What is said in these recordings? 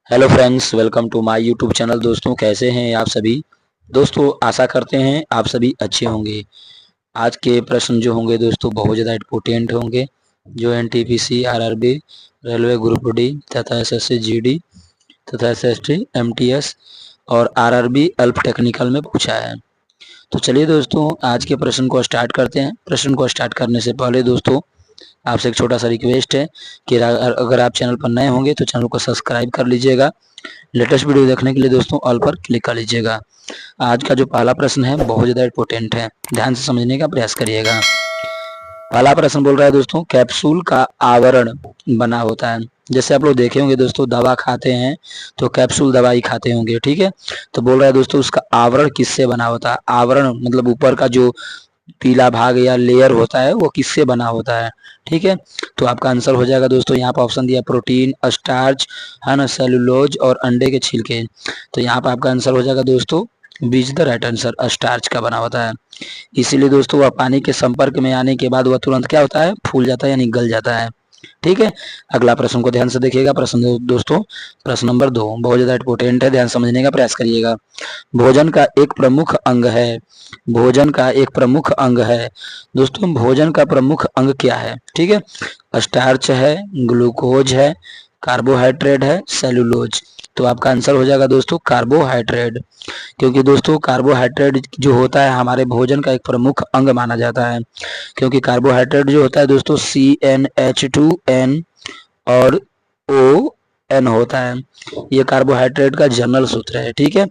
Hello friends, welcome to my YouTube channel. दोस्तों, कैसे हैं आप सभी? दोस्तों, आशा करते हैं आप सभी अच्छे होंगे। आज के प्रश्न जो होंगे दोस्तों बहुत ज़्यादा इम्पोर्टेंट होंगे, जो NTPC, RRB, railway group D तथा एसएससी जीडी तथा एसएसटी, एमटीएस और आरआरबी अल्प टेक्निकल में पूछा है। तो चलिए दोस्तों, आज के प्रश्न को स्टार्ट करते हैं। प्रश्न को स्टार्ट करने से पहले दोस्तों आपसे एक छोटा सा रिक्वेस्ट है कि अगर आप चैनल पर नए होंगे तो चैनल को सब्सक्राइब कर लीजिएगा। लेटेस्ट वीडियो देखने के लिए दोस्तों ऑल पर क्लिक कर लीजिएगा। आज का जो पहला प्रश्न है बहुत ज़्यादा इंपॉर्टेंट है, ध्यान से समझने का प्रयास करिएगा। पहला प्रश्न बोल रहा है दोस्तों, कैप्सूल का आवरण बना होता है। जैसे आप लोग देखे होंगे दोस्तों, दवा खाते हैं तो कैप्सूल दवाई खाते होंगे, ठीक है। तो बोल रहा है दोस्तों उसका आवरण किससे बना होता है। आवरण मतलब ऊपर का जो पीला भाग या लेयर होता है वो किससे बना होता है, ठीक है। तो आपका आंसर हो जाएगा दोस्तों, यहाँ पर ऑप्शन दिया प्रोटीन, स्टार्च, है ना, सेलुलोज और अंडे के छिलके। तो यहाँ पर आपका आंसर हो जाएगा दोस्तों B is the right answer, starch का बना होता है। इसीलिए दोस्तों वह पानी के संपर्क में आने के बाद वह तुरंत क्या होता है, फूल जाता है यानी गल जाता है, ठीक है। अगला प्रश्न को ध्यान से देखिएगा। प्रश्न दोस्तों प्रश्न नंबर 2 बहुत ज्यादा इंपॉर्टेंट है, ध्यान समझने का प्रयास करिएगा। भोजन का एक प्रमुख अंग है। भोजन का एक प्रमुख अंग है दोस्तों, भोजन का प्रमुख अंग क्या है, ठीक है। स्टार्च है, ग्लूकोज है, कार्बोहाइड्रेट है, सेलुलोज। तो आपका आंसर हो जाएगा दोस्तों कार्बोहाइड्रेट, क्योंकि दोस्तों कार्बोहाइड्रेट जो होता है हमारे भोजन का एक प्रमुख अंग माना जाता है। क्योंकि कार्बोहाइड्रेट जो होता है दोस्तों CnH2n और ON होता है, ये कार्बोहाइड्रेट का जनरल सूत्र है, ठीक है।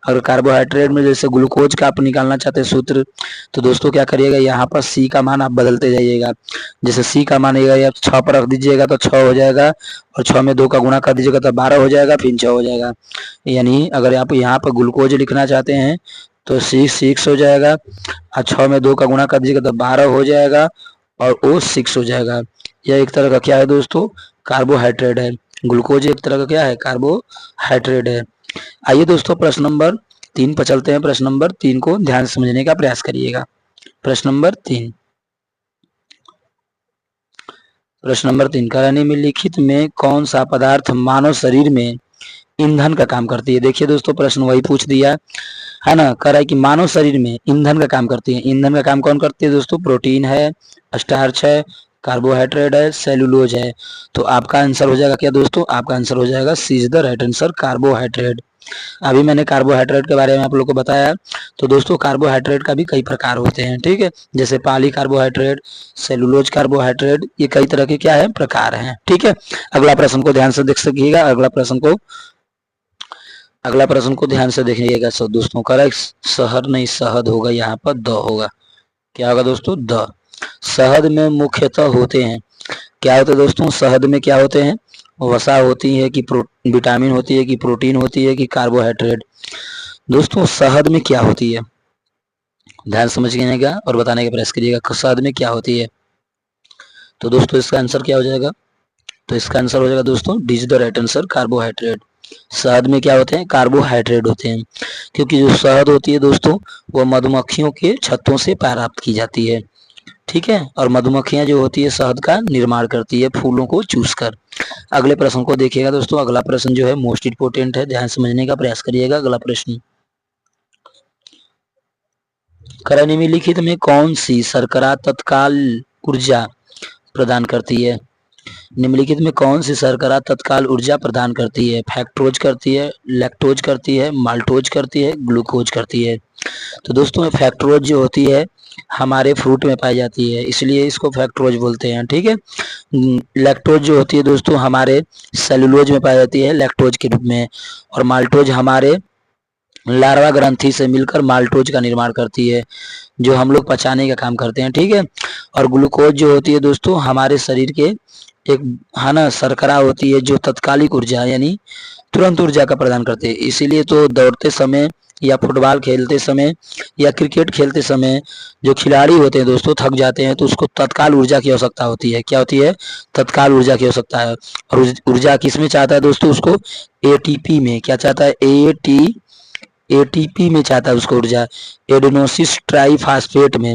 अगर कार्बोहाइड्रेट में जैसे ग्लूकोज का आप निकालना चाहते हैं सूत्र, तो दोस्तों क्या करिएगा, यहाँ पर C का मान आप बदलते जाइएगा। जैसे C का मान आप 6 पर रख दीजिएगा तो 6 हो जाएगा, और 6 में 2 का गुणा कर दीजिएगा तो 12 हो जाएगा, फिर 6 हो जाएगा। यानी अगर आप यहाँ पर ग्लूकोज लिखना चाहते हैं तो C6 हो जाएगा, और 6 में 2 का गुणा कर दीजिएगा तो 12 हो जाएगा, और O6 हो जाएगा। यह एक तरह का क्या है दोस्तों, कार्बोहाइड्रेट है। ग्लूकोज एक तरह का क्या है, कार्बोहाइड्रेट है। आइए दोस्तों प्रश्न नंबर 3 पर चलते हैं। प्रश्न नंबर 3 को ध्यान से समझने का प्रयास करिएगा। प्रश्न नंबर 3, प्रश्न नंबर 3, करनी में लिखित में कौन सा पदार्थ मानव शरीर में ईंधन का काम करती है। देखिए दोस्तों प्रश्न वही पूछ दिया है ना, कह रहा है कि मानव शरीर में ईंधन का काम करती है। ईंधन का काम कौन करती है दोस्तों, प्रोटीन है, स्टार्च है, कार्बोहाइड्रेट है, सेलुलोज है। तो आपका आंसर हो जाएगा क्या दोस्तों, आपका आंसर हो जाएगा C is the right answer, carbohydrate. अभी मैंने कार्बोहाइड्रेट के बारे में आप लोग को बताया। तो दोस्तों कार्बोहाइड्रेट का भी कई प्रकार होते हैं, ठीक है। जैसे पॉली कार्बोहाइड्रेट, सेलुलोज कार्बोहाइड्रेट, ये कई तरह के क्या है, प्रकार हैं, ठीक है। अगला प्रश्न को ध्यान से देख सकिएगा। अगला प्रश्न को ध्यान से देखिएगा सब दोस्तों। करेक्ट शहर नहीं शहद होगा, यहाँ पर द होगा। क्या होगा दोस्तों, द। शहद में मुख्यतः होते हैं, क्या होते हैं दोस्तों, शहद में क्या होते हैं, वसा होती है कि विटामिन होती है कि प्रोटीन होती है कि कार्बोहाइड्रेट। दोस्तों शहद में क्या होती है, ध्यान समझिएगा और बताने का प्रयास करिएगा, शहद में क्या होती है। तो दोस्तों इसका आंसर क्या हो जाएगा, तो इसका आंसर हो जाएगा दोस्तों D is the right answer, carbohydrate. शहद में क्या होते हैं, कार्बोहाइड्रेट होते हैं। क्योंकि जो शहद होती है दोस्तों वो मधुमक्खियों के छत्तों से प्राप्त की जाती है, ठीक है। और मधुमक्खियां जो होती है शहद का निर्माण करती है फूलों को चूस कर। अगले प्रश्न को देखिएगा दोस्तों। अगला प्रश्न जो है मोस्ट इंपोर्टेंट है, ध्यान समझने का प्रयास करिएगा। अगला प्रश्न, करनी में लिखित में कौन सी शर्करा तत्काल ऊर्जा प्रदान करती है। निम्नलिखित में कौन सी शर्करा तत्काल ऊर्जा प्रदान करती है। फैक्टोज करती है, लैक्टोज करती है, माल्टोज करती है, ग्लूकोज करती है। तो दोस्तों फैक्टोज जो होती है हमारे फ्रूट में पाई जाती है, इसलिए इसको फैक्टोज बोलते हैं, ठीक है। लैक्टोज जो होती है दोस्तों हमारे सेलुलोज में पाई जाती है लैक्टोज के रूप में, और माल्टोज हमारे लार्वा ग्रंथि से मिलकर माल्टोज का निर्माण करती है, जो हम लोग पचाने का काम करते हैं, ठीक है। और ग्लूकोज जो होती है दोस्तों हमारे शरीर के एक है ना शर्करा होती है, जो तत्कालिक ऊर्जा यानी तुरंत ऊर्जा का प्रदान करते हैं। इसीलिए तो दौड़ते समय या फुटबॉल खेलते समय या क्रिकेट खेलते समय जो खिलाड़ी होते हैं दोस्तों थक जाते हैं तो उसको तत्काल ऊर्जा की आवश्यकता होती है। क्या होती है, तत्काल ऊर्जा की आवश्यकता है। और ऊर्जा किस में चाहता है दोस्तों, उसको ATP में, क्या चाहता है, एटीपी में चाहता है उसको ऊर्जा, एडेनोसिस ट्राइफास्फेट में।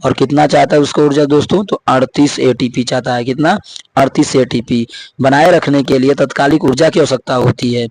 और कितना चाहता है उसको ऊर्जा दोस्तों, तो 38 एटीपी चाहता है। कितना? 38 एटीपी। बनाए रखने के लिए तात्कालिक ऊर्जा की आवश्यकता होती है।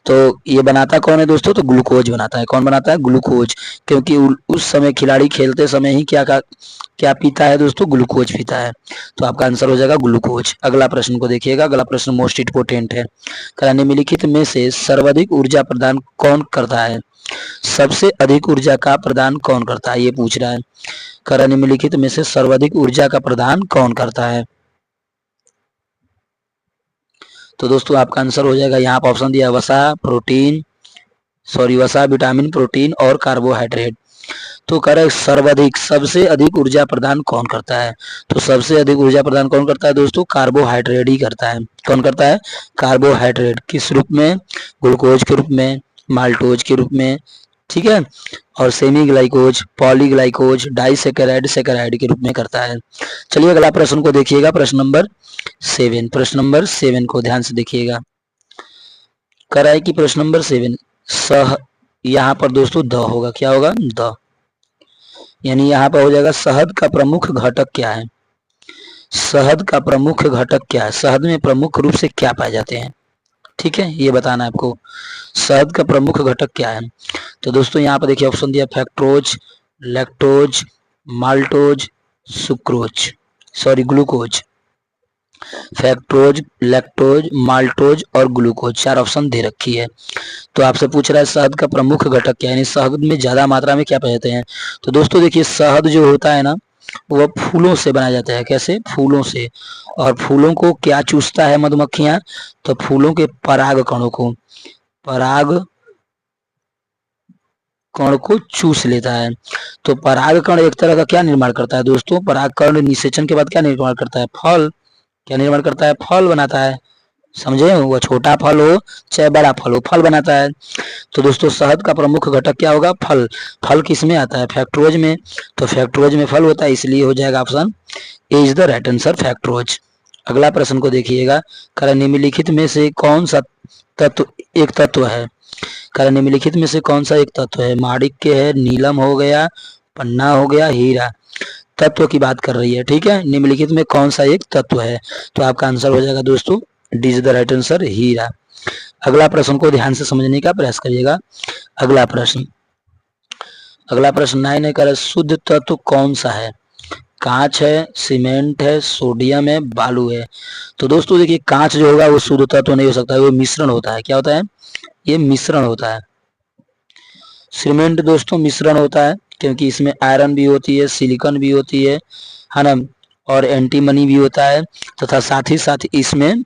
तो ये बनाता कौन है दोस्तों, तो ग्लूकोज बनाता है। कौन बनाता है? ग्लूकोज। क्योंकि उस समय खिलाड़ी खेलते समय ही क्या पीता है दोस्तों, ग्लूकोज पीता है। तो आपका आंसर हो जाएगा ग्लूकोज। अगला प्रश्न को देखिएगा, अगला प्रश्न मोस्ट इंपोर्टेंट है। निम्नलिखित में से सर्वाधिक ऊर्जा प्रदान कौन करता है? सबसे अधिक ऊर्जा का प्रदान कौन करता है, ये पूछ रहा है। निम्नलिखित में से सर्वाधिक ऊर्जा का प्रदान कौन करता है? तो दोस्तों आपका आंसर हो जाएगा, यहाँ पर ऑप्शन दिया वसा, वसा, विटामिन, प्रोटीन और कार्बोहाइड्रेट। तो कह रहे सर्वाधिक, सबसे अधिक ऊर्जा प्रदान कौन करता है? तो सबसे अधिक ऊर्जा प्रदान कौन करता है दोस्तों? कार्बोहाइड्रेट ही करता है। कौन करता है? कार्बोहाइड्रेट। किस रूप में? ग्लूकोज के रूप में, माल्टोज के रूप में, ठीक है, और सेमी ग्लाइकोज, पॉलीग्लाइकोज, डाइसेकेराइड, सेकेराइड के रूप में करता है। चलिए अगला प्रश्न को देखिएगा, प्रश्न नंबर 7। प्रश्न नंबर 7 को ध्यान से देखिएगा। कह रहा है कि प्रश्न नंबर 7 सह, यहाँ पर दोस्तों द होगा। क्या होगा? द। यानी यहाँ पर हो जाएगा शहद का प्रमुख घटक क्या है? शहद का प्रमुख घटक क्या है? शहद में प्रमुख रूप से क्या पाए जाते हैं? ठीक है, ये बताना है आपको। शहद का प्रमुख घटक क्या है? तो दोस्तों यहाँ पर देखिए ऑप्शन दिया फैक्टोज, lactose, maltose, sucrose, glucose. फैक्टोज, lactose, maltose और ग्लूकोज, 4 ऑप्शन दे रखी है। तो आपसे पूछ रहा है शहद का प्रमुख घटक क्या है, यानी शहद में ज्यादा मात्रा में क्या पाए जाते हैं? तो दोस्तों देखिए शहद जो होता है ना, वह फूलों से बनाया जाता है। कैसे? फूलों से। और फूलों को क्या चूसता है मधुमक्खियां? तो फूलों के पराग कणों को, पराग कण को चूस लेता है। तो पराग कण एक तरह का क्या निर्माण करता है दोस्तों? पराग कण निषेचन के बाद क्या निर्माण करता है? फल। क्या निर्माण करता है? फल बनाता है। समझे? वो छोटा फल हो चाहे बड़ा फल हो, फल बनाता है। तो दोस्तों शहद का प्रमुख घटक क्या होगा? फल। फल किस में आता है? फैक्टोज में। तो फैक्टोज में फल होता है, इसलिए हो जाएगा option A is the right answer, फैक्टोज। अगला प्रश्न को देखिएगा। निम्नलिखित में से कौन सा तत्व एक तत्व है? निम्नलिखित में से कौन सा एक तत्व है? माणिक्य है, नीलम हो गया, पन्ना हो गया, हीरा। तत्व की बात कर रही है, ठीक है। निम्नलिखित में कौन सा एक तत्व है? तो आपका आंसर हो जाएगा दोस्तों D is the right answer, हीरा। अगला प्रश्न को ध्यान से समझने का प्रयास करिएगा। अगला प्रश्न 9 है, कह शुद्ध तत्व कौन सा है? कांच है, सीमेंट है, सोडियम है, बालू है। तो दोस्तों देखिए कांच जो होगा वो शुद्ध तत्व नहीं हो सकता है, वो मिश्रण होता है। क्या होता है? ये मिश्रण होता है। सीमेंट दोस्तों मिश्रण होता है, क्योंकि इसमें आयरन भी होती है, सिलिकॉन भी होती है ना, और एंटीमनी भी होता है, तथा साथ ही साथ इसमें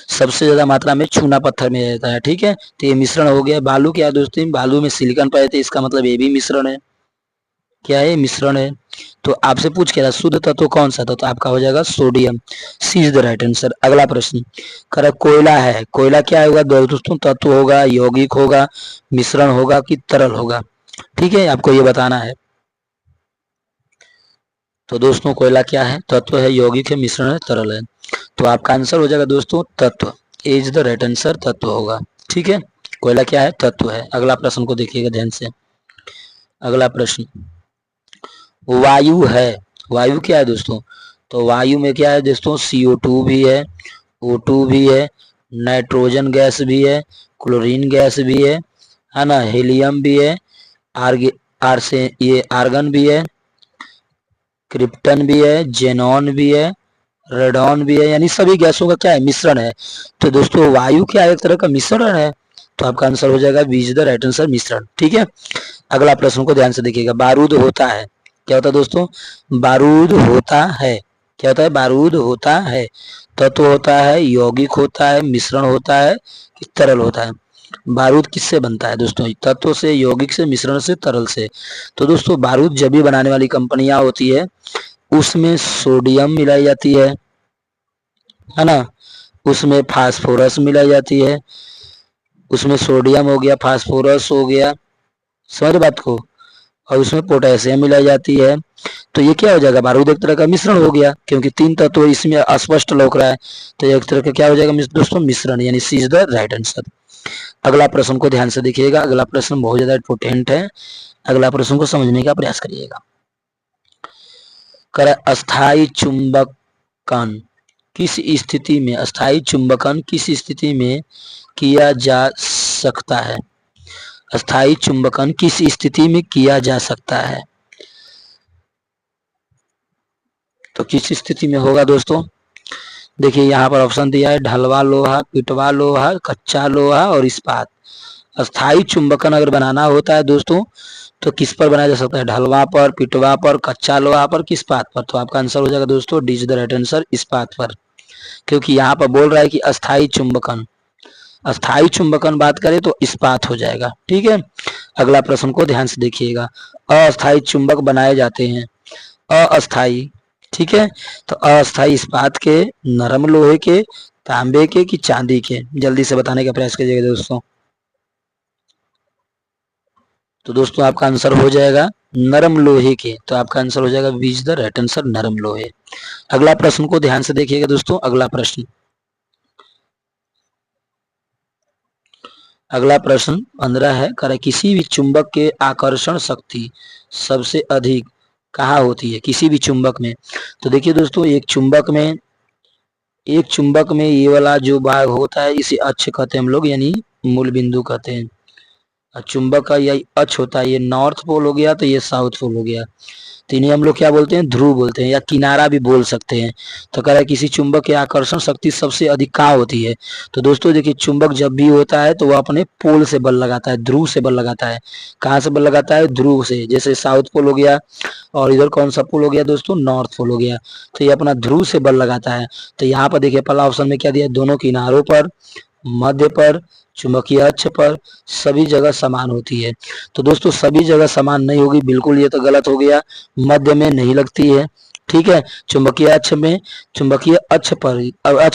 सबसे ज्यादा मात्रा में चूना पत्थर में रहता है, ठीक है। तो ये मिश्रण हो गया। बालू क्या है दोस्तों? बालू में सिलिकॉन पाए थे, इसका मतलब ये भी मिश्रण है। क्या है? मिश्रण है। तो आपसे पूछ के रहा शुद्ध तत्व कौन सा था, तो आपका हो जाएगा sodium, C is the right answer. अगला प्रश्न कर कोयला है। कोयला क्या होगा दोस्तों? तत्व होगा, यौगिक होगा, मिश्रण होगा कि तरल होगा? ठीक है, आपको ये बताना है। तो दोस्तों कोयला क्या है? तत्व है, यौगिक है, मिश्रण है, तरल है। तो आपका आंसर हो जाएगा दोस्तों तत्व, ए इज द राइट आंसर, तत्व होगा। ठीक है, कोयला क्या है? तत्व है। अगला प्रश्न को देखिएगा ध्यान से। अगला प्रश्न वायु है। वायु क्या है दोस्तों? तो वायु में क्या है दोस्तों? CO2 भी है, O2 भी है, नाइट्रोजन गैस भी है, क्लोरीन गैस भी है ना, हीलियम भी है, आर्गन भी है, क्रिप्टन भी है, जेनॉन भी है, रेडॉन भी है, यानी सभी गैसों का क्या है? मिश्रण है। तो दोस्तों वायु क्या एक तरह का मिश्रण है। तो आपका आंसर हो जाएगा B is the right answer, मिश्रण। ठीक है, अगला प्रश्न को ध्यान से देखिएगा। बारूद होता है। क्या होता है दोस्तों? बारूद होता है। क्या होता है? बारूद होता है। तत्व होता है, यौगिक होता है, मिश्रण होता है कि तरल होता है? बारूद किससे बनता है दोस्तों? तत्व से, यौगिक से, मिश्रण से, तरल से। तो दोस्तों बारूद जब भी बनाने वाली कंपनियां होती है उसमें सोडियम मिलाई जाती है ना, उसमें फास्फोरस मिलाई जाती है, उसमें सोडियम हो गया, फास्फोरस हो गया, समझ बात को, और उसमें पोटेशियम मिलाई जाती है, तो ये क्या हो जाएगा, बारूद एक तरह का मिश्रण हो गया, क्योंकि 3 तत्व इसमें अस्पष्ट लौक रहा है, तो एक तरह का क्या हो जाएगा दोस्तों, मिश्रण, यानी सी इज द राइट आंसर। अगला प्रश्न को ध्यान से देखिएगा, अगला प्रश्न बहुत ज्यादा इंपोर्टेंट है, अगला प्रश्न को समझने का प्रयास करिएगा। अस्थायी चुंबकन किस स्थिति में, अस्थायी चुंबकन किस स्थिति में किया जा सकता है, अस्थायी चुंबकन किस स्थिति में किया जा सकता है, तो किस स्थिति में होगा दोस्तों। देखिए यहाँ पर ऑप्शन दिया है, ढलवा लोहा, पिटवा लोहा, कच्चा लोहा और इस्पात। अस्थायी चुंबकन अगर बनाना होता है दोस्तों तो किस पर बनाया जा सकता है, ढलवा पर, पिटवा पर, कच्चा लोहा पर, किस इस्पात पर। तो आपका आंसर हो जाएगा दोस्तों D is the right answer, इस्पात पर, क्योंकि यहाँ पर बोल रहा है कि अस्थायी चुंबकन, अस्थायी चुंबकन बात करें तो इस्पात हो जाएगा। ठीक है, अगला प्रश्न को ध्यान से देखिएगा। अस्थायी चुंबक बनाए जाते हैं, अस्थायी, ठीक है, तो अस्थायी इस्पात के, नरम लोहे के, तांबे के कि चांदी के, जल्दी से बताने का प्रयास कीजिएगा दोस्तों। तो दोस्तों आपका आंसर हो जाएगा नरम लोहे के, तो आपका आंसर हो जाएगा B is the right answer, नरम लोहे। अगला प्रश्न को ध्यान से देखिएगा दोस्तों, अगला प्रश्न, अगला प्रश्न 15 है, करे किसी भी चुंबक के आकर्षण शक्ति सबसे अधिक कहाँ होती है, किसी भी चुंबक में। तो देखिए दोस्तों, एक चुंबक में ये वाला जो भाग होता है इसे अक्ष कहते हैं हम लोग, यानी मूल बिंदु कहते हैं। चुंबक का यह अक्ष होता है, ये नॉर्थ पोल हो गया, तो ये साउथ पोल हो गया, तो इन्हें हम लोग क्या बोलते हैं, ध्रुव बोलते हैं, या किनारा भी बोल सकते हैं। तो कह रहा है किसी चुंबक की आकर्षण शक्ति सबसे अधिक कहाँ होती है। तो दोस्तों देखिए, चुंबक जब भी होता है तो वह अपने पोल से बल लगाता है, ध्रुव से बल लगाता है। कहाँ से बल लगाता है, ध्रुव से, जैसे साउथ पोल हो गया, और इधर कौन सा पोल हो गया दोस्तों, नॉर्थ पोल हो गया, तो ये अपना ध्रुव से बल लगाता है। तो यहाँ पर देखिए पहला ऑप्शन में क्या दिया, दोनों किनारों पर, मध्य पर, चुंबकीय अक्ष पर, सभी जगह समान होती है। तो दोस्तों सभी जगह समान नहीं होगी, बिल्कुल ये तो गलत हो गया, मध्य में नहीं लगती है। ठीक है, चुंबकीय अक्ष में, चुंबकीय अक्ष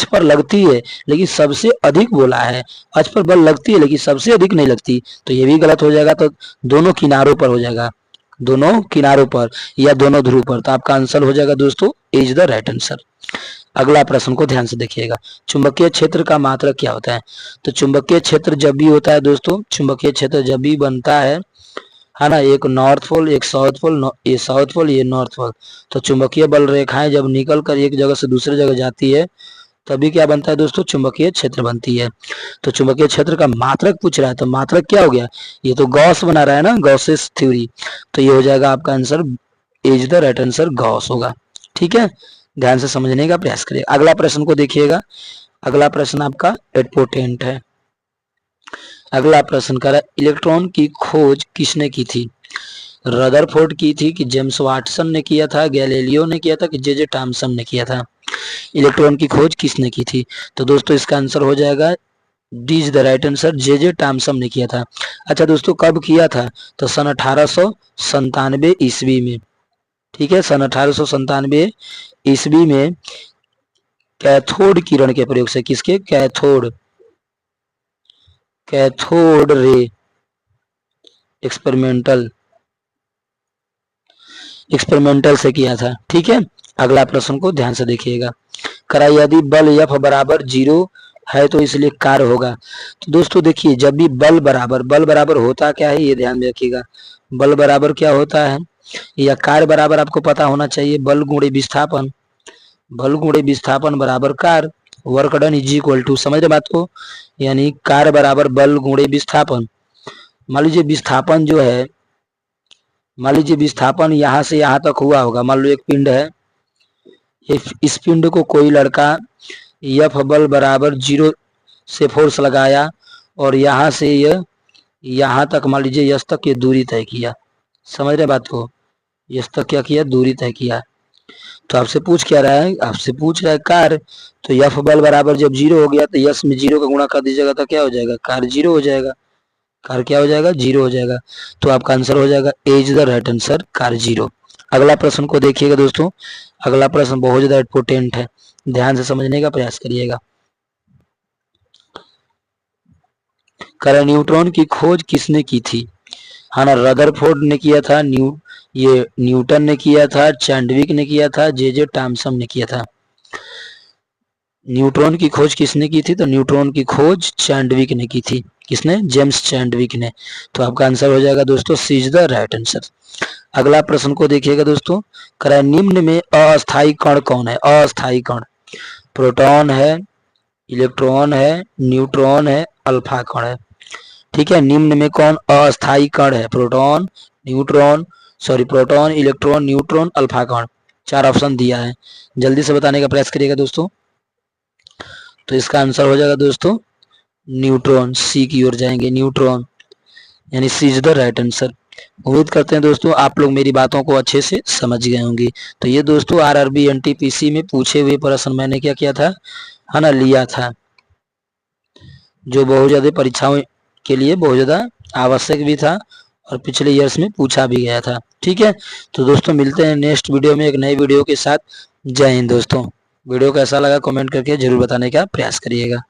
पर लगती है, लेकिन सबसे अधिक बोला है, अक्ष पर बल लगती है लेकिन सबसे अधिक नहीं लगती, तो ये भी गलत हो जाएगा। तो दोनों किनारों पर हो जाएगा, दोनों किनारों पर या दोनों ध्रुव पर। तो आपका आंसर हो जाएगा दोस्तों इज द राइट आंसर। अगला प्रश्न को ध्यान से देखिएगा, चुंबकीय क्षेत्र का मात्रक क्या होता है। तो चुंबकीय क्षेत्र जब भी होता है दोस्तों, चुंबकीय क्षेत्र जब भी बनता है ना, एक नॉर्थ पोल, एक साउथ पोल, ये साउथ पोल, ये नॉर्थ पोल, तो चुंबकीय बल रेखाएं जब निकल कर एक जगह से दूसरी जगह जाती है तभी क्या बनता है दोस्तों, चुंबकीय क्षेत्र बनती है। तो चुंबकीय क्षेत्र का मात्रक पूछ रहा है, तो मात्रक क्या हो गया, ये तो गॉस बना रहा है ना, गॉसेस थ्योरी, तो ये हो जाएगा आपका answer is the right answer, Gauss होगा। ठीक है, ध्यान से समझने का प्रयास करिए। अगला प्रश्न को देखिएगा, अगला प्रश्न आपका इंपोर्टेंट है। अगला प्रश्न कर, इलेक्ट्रॉन की खोज किसने की थी, रदरफोर्ड की थी कि जेम्स वाटसन ने किया था, गैलीलियो ने किया था कि जे थॉमसन ने किया था। इलेक्ट्रॉन की खोज किसने की थी, तो दोस्तों इसका आंसर हो जाएगा D is the right answer, J Thomson ने किया था। अच्छा दोस्तों, कब किया था, तो सन 1897 ईस्वी में। ठीक है, सन 1897 ईस्वी में कैथोड किरण के प्रयोग से, किसके, कैथोड रे एक्सपेरिमेंटल से किया था। ठीक है, अगला प्रश्न को ध्यान से देखिएगा, करा यदि बल F बराबर 0 है तो इसलिए कार्य होगा। तो दोस्तों देखिए, जब भी बल बराबर होता क्या है, ये ध्यान में रखिएगा, बल बराबर क्या होता है, या कार्य बराबर आपको पता होना चाहिए, बल गुणे विस्थापन, बल गुणे विस्थापन बराबर कार्य, work done is equal to, समझ रहे बात को, यानी कार्य बराबर बल गुणे विस्थापन। मान लीजिए विस्थापन जो है, मान लीजिए विस्थापन यहाँ से यहाँ तक हुआ होगा, मान लो एक पिंड है, इस पिंड को कोई लड़का F बल बराबर 0 से फोर्स लगाया और यहाँ से यह यहाँ तक, मान लीजिए यस तक ये दूरी तय किया, समझ रहे बात को, यस तक क्या किया, दूरी तय किया। तो आपसे पूछ क्या रहा है, आपसे पूछ रहा है कार्य, तो F बल बराबर जब 0 हो गया तो यस में 0 का गुणा कर दीजिएगा तो क्या हो जाएगा, कार्य 0 हो जाएगा, कार्य क्या हो जाएगा, 0 हो जाएगा। तो आपका आंसर हो जाएगा एज द राइट आंसर, कार्य 0। अगला प्रश्न को देखिएगा दोस्तों, अगला प्रश्न बहुत ज्यादा इंपोर्टेंट है, ध्यान से समझने का प्रयास करिएगा। न्यूट्रॉन की खोज किसने की थी, हाँ ना, रदरफोर्ड ने किया था, ये न्यूटन ने किया था, चैडविक ने किया था, जे टॉमसन ने किया था। न्यूट्रॉन की खोज किसने की थी? तो न्यूट्रॉन की खोज चैडविक ने की थी। किसने? जेम्स चैडविक ने। तो आपका आंसर हो जाएगा दोस्तों सी इज द राइट आंसर। अगला प्रश्न को देखिएगा दोस्तों, कह निम्न में अस्थायी कण कौन है? अस्थायी कण, प्रोटॉन है, इलेक्ट्रॉन है, न्यूट्रॉन है, अल्फा कण है। ठीक है, निम्न में कौन अस्थायी कण है? प्रोटॉन, इलेक्ट्रॉन, न्यूट्रॉन, अल्फा कण। 4 ऑप्शन दिया है, जल्दी से बताने का प्रयास करिएगा दोस्तों। तो इसका आंसर हो जाएगा दोस्तों न्यूट्रॉन, सी की ओर जाएंगे, न्यूट्रॉन, यानी सी इज द राइट आंसर। उम्मीद करते हैं दोस्तों आप लोग मेरी बातों को अच्छे से समझ गए होंगे। तो ये दोस्तों आरआरबी एनटीपीसी में पूछे हुए प्रश्न मैंने क्या किया था, है ना, लिया था, जो बहुत ज्यादा परीक्षाओं के लिए बहुत ज्यादा आवश्यक भी था और पिछले ईयर्स में पूछा भी गया था। ठीक है, तो दोस्तों मिलते हैं नेक्स्ट वीडियो में एक नई वीडियो के साथ। जय हिंद दोस्तों। वीडियो कैसा लगा कमेंट करके जरूर बताने का प्रयास करिएगा।